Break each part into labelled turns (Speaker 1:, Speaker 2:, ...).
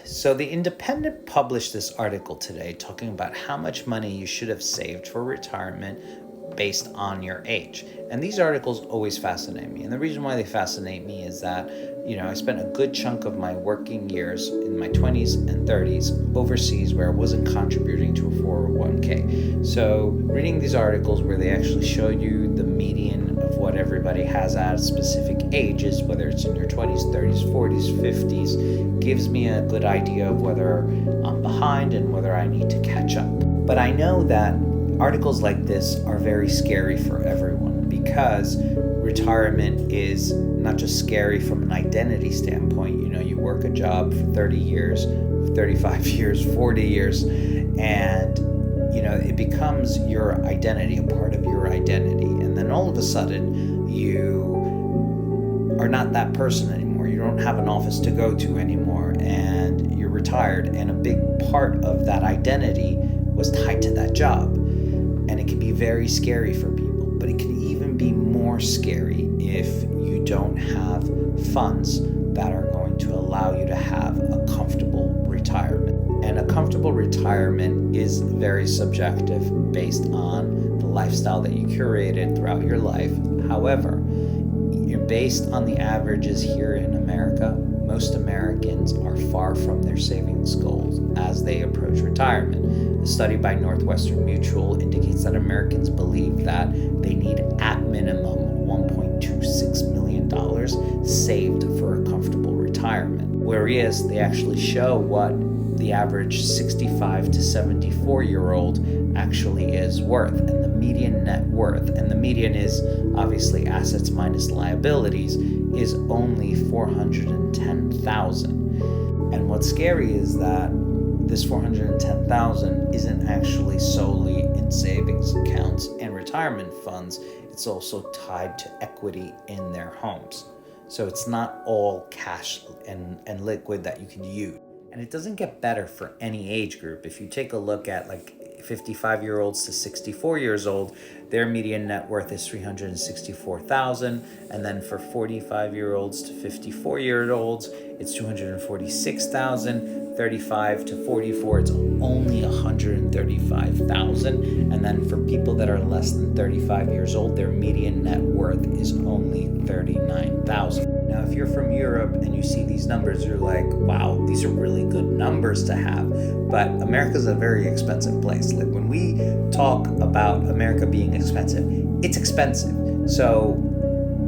Speaker 1: So, The Independent published this article today talking about how much money you should have saved for retirement based on your age. And these articles always fascinate me. And the reason why they fascinate me is that, I spent a good chunk of my working years in my 20s and 30s overseas where I wasn't contributing to a 401k. So, reading these articles where they actually show you the median of what everybody has at specific ages, whether it's in your 20s, 30s, 40s, 50s, gives me a good idea of whether I'm behind and whether I need to catch up. But I know that articles like this are very scary for everyone because retirement is not just scary from an identity standpoint. You work a job for 30 years, 35 years, 40 years, and it becomes your identity, a part of your identity. And then all of a sudden, you are not that person anymore. You don't have an office to go to anymore, and you're retired. And a big part of that identity was tied to that job. And it can be very scary for people, but it can even be more scary if you don't have funds that are going to allow you to have a comfortable retirement. And a comfortable retirement is very subjective based on the lifestyle that you curated throughout your life. However, you're based on the averages here in America. Most Americans are far from their savings goals as they approach retirement. A study by Northwestern Mutual indicates that Americans believe that they need at minimum $1.26 million saved for a comfortable retirement. Whereas they actually show what the average 65 to 74-year-old actually is worth, and the median net worth, and the median is obviously assets minus liabilities, is only $410,000. And what's scary is that this $410,000 isn't actually solely in savings accounts and retirement funds. It's also tied to equity in their homes. So it's not all cash and liquid that you can use. And it doesn't get better for any age group. If you take a look at 55-year-olds to 64 years old, their median net worth is $364,000, and then for 45-year-olds to 54-year-olds, it's $246,000. 35 to 44, it's only $135,000, and then for people that are less than 35 years old, their median net worth is only $39,000. Now, if you're from Europe and you see these numbers, you're like, wow, these are really good numbers to have. But America's a very expensive place. When we talk about America being expensive, it's expensive. So,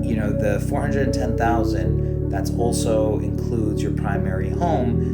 Speaker 1: the $410,000, that also includes your primary home,